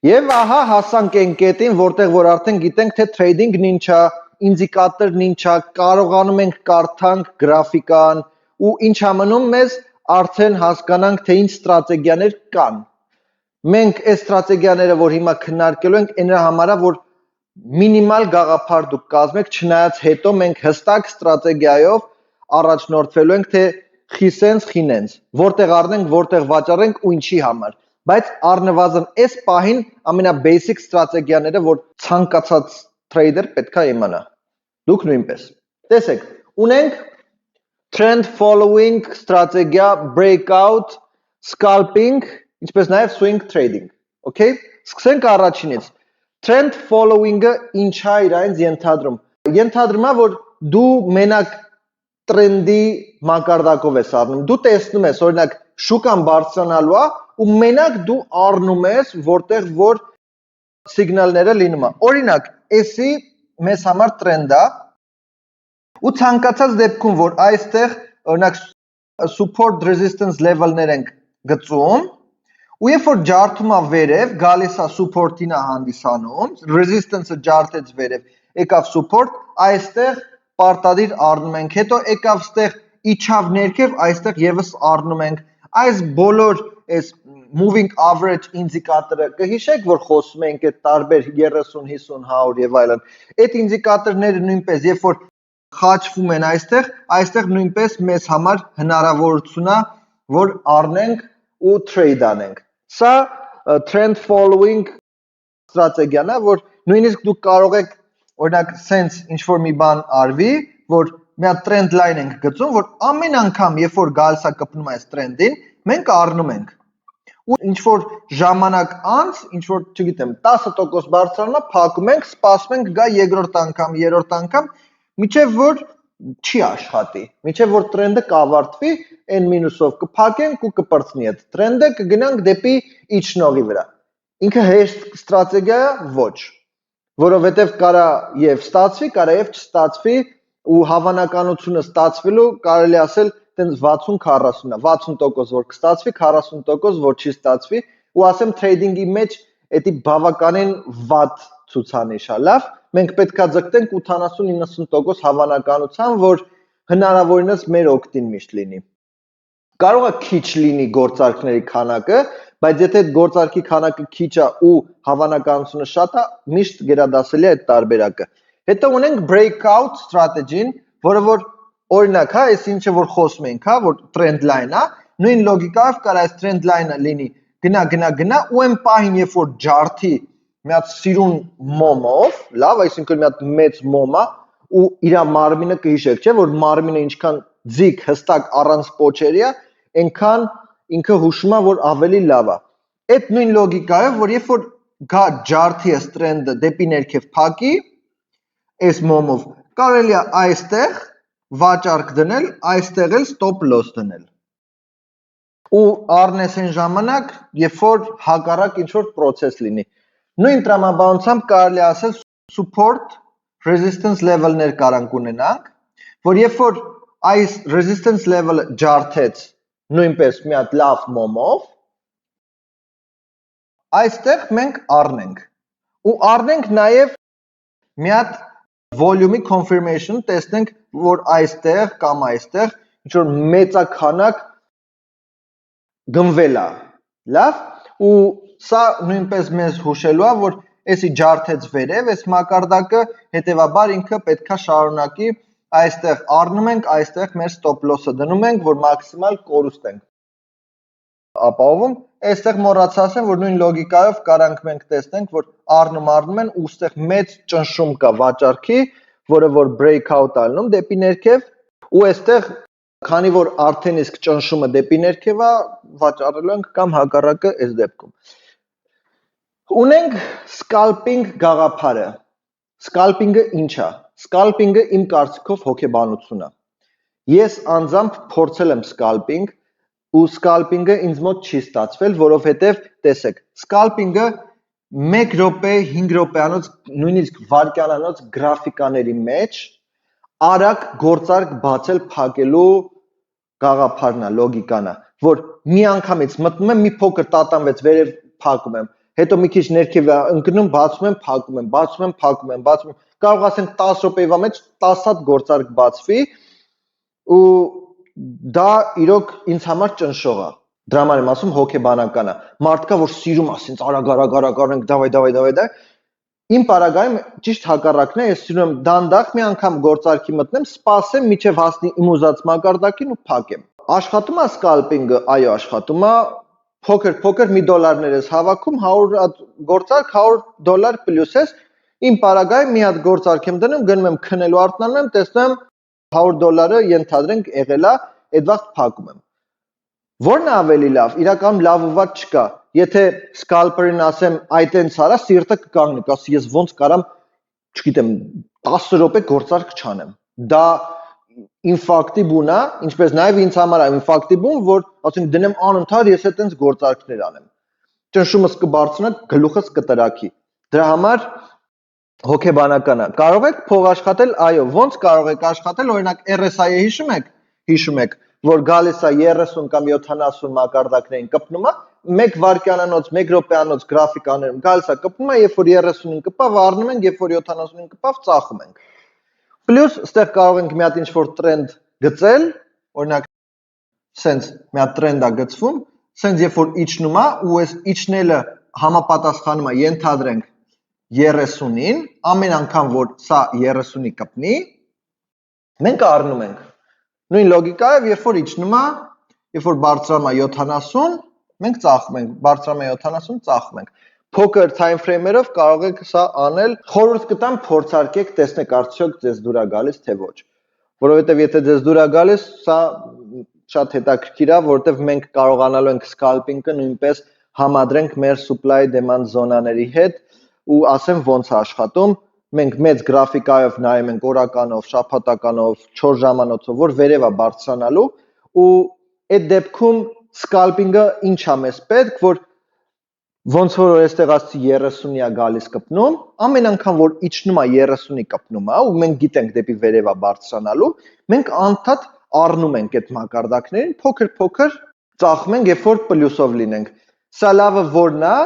Եվ ահա հասանք այն կետին, որտեղ որ արդեն գիտենք, թե trading-ն ինչ է, ինդիկատորն ինչ է, կարողանում ենք կարդանք գրաֆիկան ու ինչ է մնում մեզ արդեն հասկանանք, թե ինչ ստրատեգիաներ կան։ Մենք այս ստրատեգիաները, որ հիմա քննարկելու ենք, այնրա համար է, որ մինիմալ գաղափար դուք կազմեք, չնայած հետո մենք հստակ ստրատեգիայով առաջնորդվելու ենք, թե խիսենց, խինենց, որտեղ առնենք, որտեղ վաճառենք ու ինչի համար։ Բայց առնվազն այս պահին ամենաբեյսիկ ստրատեգիաները, որ ցանկացած trader պետք է իմանա։ Դուք նույնպես։ Տեսեք, ունենք trend following ստրատեգիա, breakout, scalping, ինչպես նաև swing trading, okay? Սկսենք առաջինից։ Trend following-ը ինչ է իրենց ենթադրում։ Ենթադրում է, որ դու մենակ տրենդի մակարդակով ես առնում։ Դու տեսնում ես, օրինակ, շուկան բարձրանալու է ու մենակ դու առնում ես, որտեղ որ սիգնալները լինում է։ Օրինակ, էսի մեզ համար տրենդ է ու ցանկացած դեպքում, որ այստեղ, օրինակ, support resistance level-ներ ենք գծում, ու երբ որ ջարդում է վերև, գալիս է support-ին է հանդիսանում, resistance-ը ջարդեց վերև, եկավ support, այստեղ պարտադիր առնում ենք, հետո եկավ ստեղ իջավ ներքև, այստեղ եւս առնում ենք։ Այս բոլոր այս moving average ինդիկատորը կհիշեք, որ խոսում ենք այդ տարբեր 30, 50, 100 եւ այլն։ Այդ ինդիկատորները նույնպես, երբ որ խաչվում են այստեղ նույնպես մեզ համար հնարավորություն է, որ առնենք ու trade անենք։ Սա trend following ստրատեգիան է, որ նույնիսկ դուք կարող եք օրինակ sense ինչ որ մի բան արվի, որ մի հատ trend line ենք գծում, որ ամեն անգամ, երբ որ գալիս է կպնում այս trend-ին, մենք առնում ենք։ Ու ինչ որ ժամանակ անց, ինչ որ, չգիտեմ, 10% բարձրանա, փակում ենք, սպասում ենք գա երկրորդ անգամ, երրորդ անգամ, մինչև որ չի աշխատի, մինչև որ trend-ը կավարտվի, n մինուսով կփակենք ու կպրծնի այդ trend-ը, կգնանք դեպի իջնողի վրա։ Ինքը հեշտ ստրատեգիա է, ոչ, որովհետև կարա եւ ստացվի, կարա եւ չստացվի ու հավանականությունը ստացվելու կարելի ասել տենց 60-40-ն է, 60% որ կստացվի, 40% որ չի ստացվի ու ասեմ trading-ի մեջ էդի բավականին վատ ցուցանիշ է, լավ, մենք պետքա ձգտենք 80-90% հավանականությամբ, որ հնարավորինս մեր օգտին միշտ լինի։ Կարող է քիչ լինի գործարքների քանակը, բայց եթե այդ գործարքի քանակը քիչ է ու հավանականությունը շատ է, միշտ գերադասելի է այդ տարբերակը։ Հետո ունենք breakout strategy-ն, որը որ օրինակ, հա, այս ինչը որ խոսում ենք, հա, որ trend line է, նույն լոգիկայով կարող այս trend line-ը լինի գնա ու այն պահին, երբ որ ջարդի մի հատ սիրուն մոմով, լավ, այսինքն մի հատ մեծ մոմ է ու իր մարմինը կհիշեք, չէ, որ մարմինը ինչքան ձիգ հստակ առանց պոչերի է, այնքան ինքը հուշում է, որ ավելի լավ է։ Այդ նույն լոգիկայով, որ երբ որ գա ջարդի այս տրենդը դեպի ներքև փակի, այս մոմով, կարելի է այստեղ վաճառք դնել, այստեղ էլ stop loss դնել։ Ու առնես այն ժամանակ, երբ որ հակառակ ինչ-որ process լինի։ Նույն տրամաբանությամբ կարելի ասել support resistance level-ներ կարանք ունենանք, որ երբ որ այս resistance level-ը ջարդեց նույնպես մի հատ լավ մոմով, այստեղ մենք առնենք։ Ու առնենք նաև մի հատ volume-ի confirmation, տեսնենք, որ այստեղ կամ այստեղ ինչ որ մեծականակ գնվել է, լավ, ու սա նույնպես մեզ հուշելու է, որ էսի ջարդեց վերև, այս մակարդակը հետևաբար ինքը պետքա շարունակի, այստեղ առնում ենք, այստեղ մեր stop loss-ը դնում ենք, որ մաքսիմալ կորուստ ենք ապահովում, այստեղ մոռացա ասեմ, որ նույն լոգիկայով կարանք մենք տեսնենք, որ առնում են ու այստեղ մեծ ճնշում կա վաճառքի, որը որ breakout ալնում դեպի ներքև, ու այստեղ քանի որ արդեն իսկ ճնշումը դեպի ներքև է, վաճառելու ենք կամ հակառակը այս դեպքում։ Ունենք scalping գաղափարը։ Scalping-ը ինչ է։ Scalping-ը իմ կարծիքով հոգեբանություն է։ Ես անձամբ փորձել եմ scalping ու scalping-ը ինձ մոտ չի ստացվել, որովհետև տեսեք, scalping-ը 1 րոպե, 5 րոպեանոց, նույնիսկ վայրկյանանոց գրաֆիկաների մեջ արագ գործարք բացել փակելու գաղափարն է, լոգիկան է, որ մի անգամից մտնում եմ, մի փոքր տատանվեց վերև փակում եմ, հետո մի քիչ ներքև է ընկնում, բացում եմ, փակում եմ, բացում եմ, փակում եմ, բացում եմ։ Կարող ասենք 10 րոպեվա մեջ 10 հատ գործարք բացվի ու դա իրոք ինձ համար ճնշող է։ Դրա համար եմ ասում հոգեբանական է։ Մարդ կա, որ սիրում ասենց արագ անենք, դավայ։ Իմ պարագայում ճիշտ հակառակն է, ես սիրում եմ դանդաղ մի անգամ գործարքի մտնեմ, սպասեմ, մինչև հասնի իմ ուզած մակարդակին ու փակեմ։ Աշխատում է սկալպինգը, այո, աշխատում է, փոքր $1 ես հավաքում, 100 գործարք $100 պլյուս ես։ Իմ պարագայում մի հատ գործարք եմ դնում, գնում եմ քնելու արթնանում եմ, տեսնում $100 ենթադրենք եղել է, այդ վաղ փակում եմ։ Որն է ավելի լավ, իրականում լավ ու վատ չկա։ Եթե սկալպերին ասեմ, այդ այնց արա, սիրտը կկանգնի, կասի ես ոնց կարամ, չգիտեմ, 10 րոպե գործարք չանեմ։ Դա ինֆարկտի բուն է, ինչպես նաև ինձ համար է ինֆարկտի բուն, որ ասենք դնեմ անընդհատ ես այդ այնց գործարքներ անեմ։ Ճնշումս կբարձրանա, գլուխս կտրակի։ Դրա համար հոգեբանական է։ Կարող եք փող աշխատել, այո, ոնց կարող եք աշխատել, օրինակ RSI-ը հիշում եք, որ գալիս է 30 կամ 70 մակարդակներին կպնում է, 1 վայրկյանանոց, 1 րոպեանոց գրաֆիկաներում գալիս է կպնում է, երբ որ 30-ին կպավ, առնում ենք, երբ որ 70-ին կպավ, ծախում ենք։ Պլյուս ստեղ կարող ենք մի հատ ինչ-որ տրենդ գծել, օրինակ սենց մի հատ տրենդ է գծվում, սենց երբ որ իջնում է ու այս իջնելը համապատասխանում է, ենթադրենք 30-ին, ամեն անգամ որ սա 30-ի կպնի, մենք առնում ենք։ Նույն լոգիկայով, երբ որ իջնում է, երբ որ բարձրանում է 70, մենք ծախում ենք, բարձրանում է 70, ծախում ենք։ Փոքր time frame-երով կարող եք սա անել, խորհուրդ կտամ փորձարկեք, տեսնեք արդյոք ձեզ դուր է գալիս թե ոչ։ Որովհետև եթե ձեզ դուր է գալիս, սա շատ հետաքրքիր է, որովհետև մենք կարողանալու ենք scalping-ը նույնպես համադրենք մեր supply demand զոնաների հետ ու ասեմ ոնց է աշխատում։ Մենք մեծ գրաֆիկայով նայում ենք օրականով, շաբաթականով, 4 ժամանոցով, որ վերև է բարձրանալու ու այդ դեպքում scalping-ը ինչ է մեզ պետք, որ ոնց որ այստեղ ասի 30-ի է գալիս կպնում, ամեն անգամ որ իջնում է 30-ի կպնում է ու մենք գիտենք դեպի վերև է բարձրանալու, մենք անդադ առնում ենք այդ մակարդակներին, փոքր ծախում ենք, երբ որ պլյուսով լինենք։ Սա լավը որն է,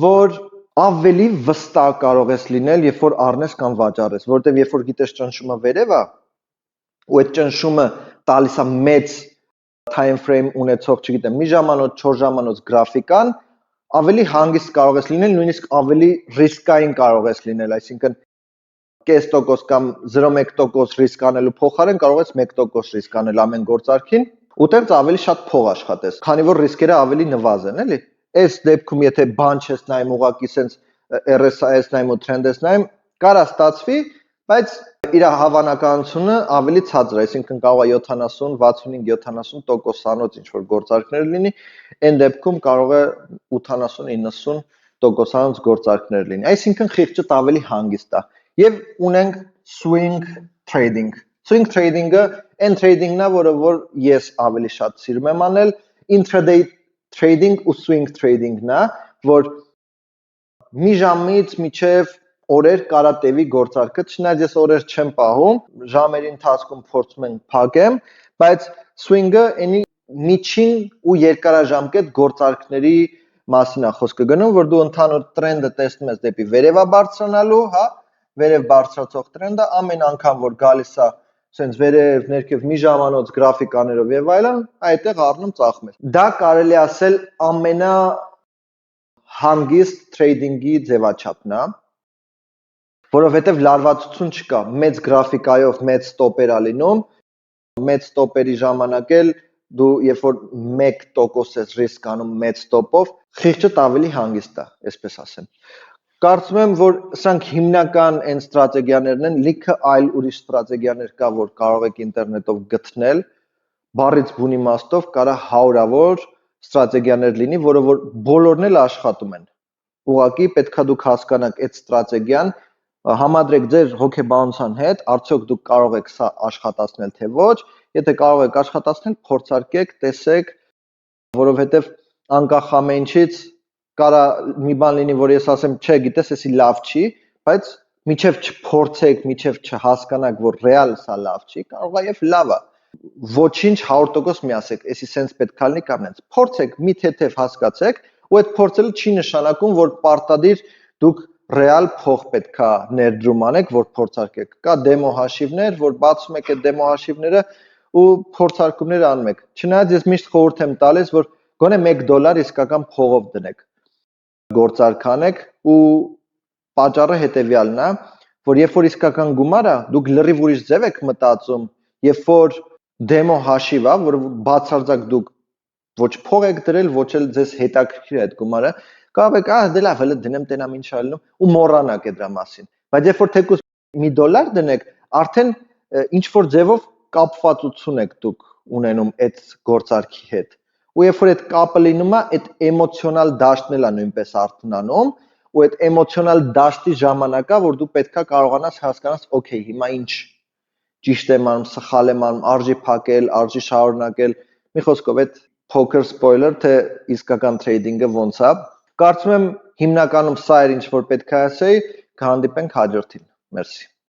որ ավելի վստահ կարող ես լինել, երբ որ առնես կամ վաճառես, որովհետև երբ որ գիտես ճնշումը վերև է, ու այդ ճնշումը տալիս է մեծ time frame ունեցող, չգիտեմ, մի ժամանոց, 4 ժամանոց գրաֆիկան, ավելի հանգիստ կարող ես լինել, նույնիսկ ավելի ռիսկային կարող ես լինել, այսինքն կես տոկոս կամ 0.1% ռիսկ անելու փոխարեն կարող ես 1% ռիսկ անել ամեն գործարքին, ուտենց ավելի շատ փող աշխատես, քանի որ ռիսկերը ավելի նվազ են, էլի։ Այս դեպքում եթե բան չես նայում ուղղակի սենց RSI-ս նայում ու trend-ս նայում, կարա ստացվի, բայց իր հավանականությունը ավելի ցածր է, այսինքն կարող է 70, 65-70% ինչ-որ գործարքներ լինի, այն դեպքում կարող է 80-90% գործարքներ լինի, այսինքն խիղճը ավելի հանգիստ է։ Եվ ունենք swing trading։ Swing trading-ը այն trading-ն է, որը որ ես ավելի շատ սիրում եմ անել, intraday trading ու swing trading-ն է, որ մի ժամից մինչև օրեր կարա տևի գործարքը, չնայած ես օրեր չեմ պահում, ժամերի ընթացքում փորձում եմ փակեմ, բայց swing-ը այնի միջին ու երկարաժամկետ գործարքների մասին է խոսքը գնում, որ դու ընդհանուր տրենդը տեսնում ես դեպի վերև է բարձրանալու, հա, վերև բարձրացող տրենդը ամեն անգամ որ գալիս է սենց վերև ներքև մի ժամանոց գրաֆիկաներով եւ այլն, այդտեղ առնում ծախում ես։ Դա կարելի ասել ամենա հանգիստ trading-ի ձևաչափն է, որովհետև լարվածություն չկա, մեծ գրաֆիկայով մեծ ստոպեր է լինում, մեծ ստոպերի ժամանակ էլ դու երբ որ 1% ես ռիսկ անում մեծ ստոպով, խիղճը ավելի հանգիստ է, այսպես ասեմ։ Կարծում եմ, որ սրանք հիմնական այն ստրատեգիաներն են, լիքը այլ ուրիշ ստրատեգիաներ կա, որ կարող եք ինտերնետով գտնել, բառից բուն իմաստով կարա հարյուրավոր ստրատեգիաներ լինի, որը որ բոլորն էլ աշխատում են։ Ուղղակի պետքա դուք հասկանաք այդ ստրատեգիան, համադրեք ձեր հոգեբանության հետ, արդյոք դուք կարող եք սա աշխատացնել թե ոչ, եթե կարող եք աշխատացնել, փորձարկեք, տեսեք, որովհետև անկախ ամեն ինչից կարա մի բան լինի, որ ես ասեմ, չէ, գիտես, էսի լավ չի, բայց միջև չփորձեք, միջև չհասկանաք, որ ռեալ սա լավ չի, կարող է եւ լավ է։ Ոչինչ 100% մի ասեք, էսի սենց պետք է լինի կամ նենց։ Փորձեք, մի թեթև հասկացեք, ու այդ փորձելը չի նշանակում, որ պարտադիր դուք ռեալ փող պետքա ներդրում անեք, որ փորձարկեք։ Կա դեմո հաշիվներ, որ բացում եք այդ դեմո հաշիվները ու փորձարկումներ անում եք։ Չնայած ես միշտ խորհուրդ եմ տալիս, որ գոնե $1 իսկական փողով դնեք, գործարքանեք ու պատճառը հետևյալն է, որ երբ որ իսկական գումար է, դուք լրիվ ուրիշ ձև եք մտածում, երբ որ դեմո հաշիվ է, որ բացարձակ դուք ոչ փող եք դրել, ոչ էլ ձեզ հետաքրքիր է այդ գումարը, կարող եք, դե լավ, հələ դնեմ, տենամ ինչ ալնում ու մոռանաք այդ դրա մասին։ Բայց երբ որ թեկուզ $1 դնեք, արդեն ինչ որ ձևով կապվածություն եք դուք ունենում այդ գործարքի հետ։ Ու երբ որ այդ կապը լինում է, այդ էմոցիոնալ դաշտն էլ է նույնպես արթնանում, ու այդ էմոցիոնալ դաշտի ժամանակ է, որ դու պետքա կարողանաս հասկանաս, օքեյ, հիմա ինչ ճիշտ եմ անում, սխալ եմ անում, արժի փակել, արժի շարունակել։ Մի խոսքով, այդ poker spoiler, թե իսկական թրեյդինգը ոնց է։ Կարծում եմ հիմնականում սա էր ինչ որ պետք է ասեի, կհանդիպենք հաջորդին։ Մերսի։